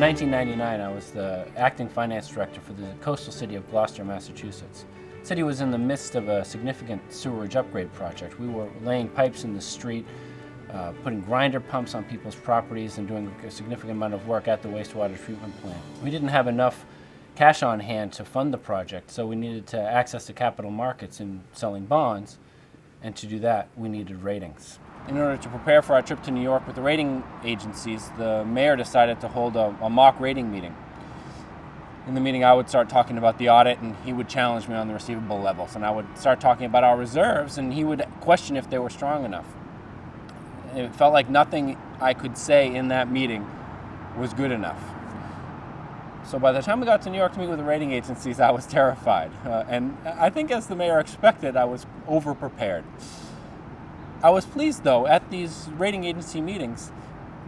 1999, I was the acting finance director for the coastal city of Gloucester, Massachusetts. The city was in the midst of a significant sewerage upgrade project. We were laying pipes in the street, putting grinder pumps on people's properties, and doing a significant amount of work at the wastewater treatment plant. We didn't have enough cash on hand to fund the project, so we needed to access the capital markets in selling bonds, and to do that, we needed ratings. In order to prepare for our trip to New York with the rating agencies, the mayor decided to hold a mock rating meeting. In the meeting, I would start talking about the audit, and he would challenge me on the receivable levels, and I would start talking about our reserves, and he would question if they were strong enough. It felt like nothing I could say in that meeting was good enough. So by the time we got to New York to meet with the rating agencies, I was terrified. And I think, as the mayor expected, I was over-prepared. I was pleased, though, at these rating agency meetings,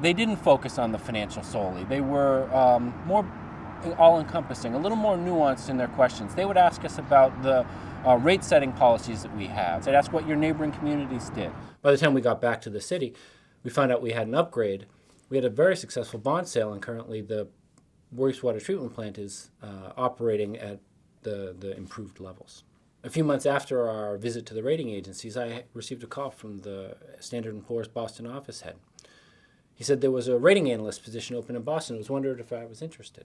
they didn't focus on the financial solely. They were more all-encompassing, a little more nuanced in their questions. They would ask us about the rate-setting policies that we have. They'd ask what your neighboring communities did. By the time we got back to the city, we found out we had an upgrade. We had a very successful bond sale, and currently the wastewater treatment plant is operating at the improved levels. A few months after our visit to the rating agencies, I received a call from the Standard & Poor's Boston office head. He said there was a rating analyst position open in Boston. I was wondering if I was interested.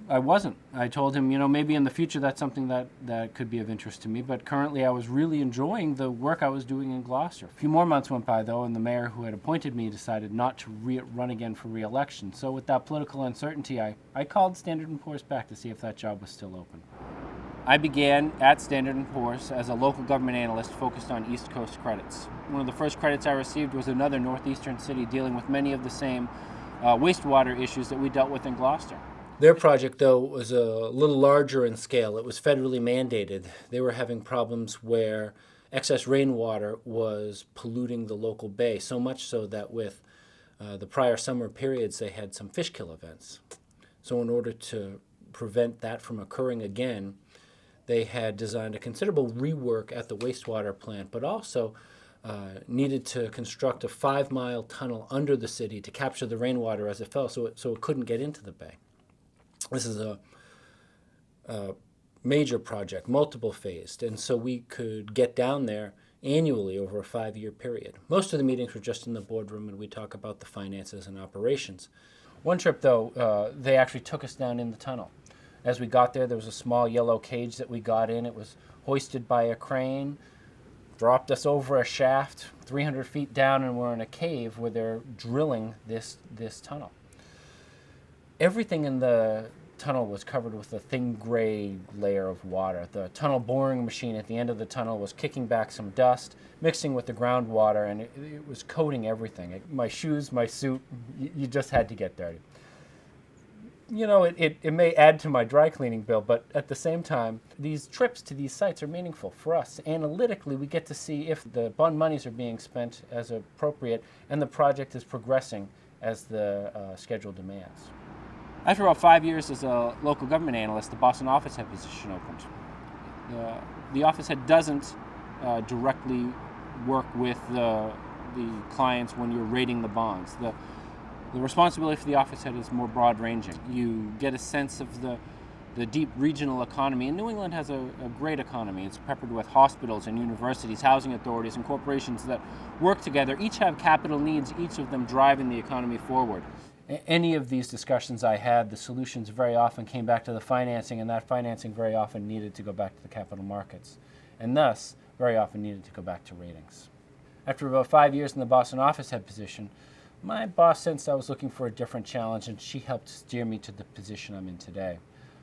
I wasn't. I told him, maybe in the future that's something that could be of interest to me, but currently I was really enjoying the work I was doing in Gloucester. A few more months went by, though, and the mayor who had appointed me decided not to run again for re-election. So with that political uncertainty, I called Standard & Poor's back to see if that job was still open. I began at Standard & Poor's as a local government analyst focused on East Coast credits. One of the first credits I received was another northeastern city dealing with many of the same wastewater issues that we dealt with in Gloucester. Their project, though, was a little larger in scale. It was federally mandated. They were having problems where excess rainwater was polluting the local bay, so much so that with the prior summer periods, they had some fish kill events. So in order to prevent that from occurring again, they had designed a considerable rework at the wastewater plant, but also needed to construct a 5-mile tunnel under the city to capture the rainwater as it fell, so it couldn't get into the bay. This is a major project, multiple phased, and so we could get down there annually over a 5-year period. Most of the meetings were just in the boardroom, and we'd talk about the finances and operations. One trip, though, they actually took us down in the tunnel. As we got there was a small yellow cage that we got in. It was hoisted by a crane, dropped us over a shaft 300 feet down, and we're in a cave where they're drilling this tunnel. Everything in the tunnel was covered with a thin gray layer of water. The tunnel boring machine at the end of the tunnel was kicking back some dust, mixing with the groundwater, and it was coating everything. My shoes, my suit, you just had to get dirty. It may add to my dry cleaning bill, but at the same time, these trips to these sites are meaningful for us. Analytically, we get to see if the bond monies are being spent as appropriate and the project is progressing as the schedule demands. After about 5 years as a local government analyst, the Boston office head position opened. The office head doesn't directly work with the clients when you're rating the bonds. The responsibility for the office head is more broad-ranging. You get a sense of the deep regional economy, and New England has a great economy. It's peppered with hospitals and universities, housing authorities, and corporations that work together. Each have capital needs, each of them driving the economy forward. Any of these discussions I had, the solutions very often came back to the financing, and that financing very often needed to go back to the capital markets, and thus very often needed to go back to ratings. After about 5 years in the Boston office head position, my boss sensed I was looking for a different challenge, and she helped steer me to the position I'm in today.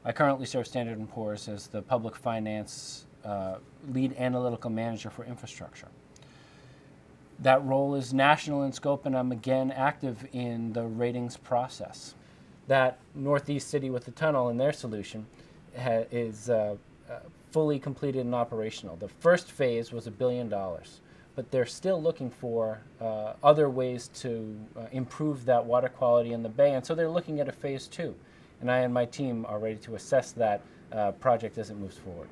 I currently serve Standard & Poor's as the public finance lead analytical manager for infrastructure. That role is national in scope, and I'm again active in the ratings process. That northeast city with the tunnel and their solution is fully completed and operational. The first phase was $1 billion. But they're still looking for other ways to improve that water quality in the bay, and so they're looking at a phase 2. And I and my team are ready to assess that project as it moves forward.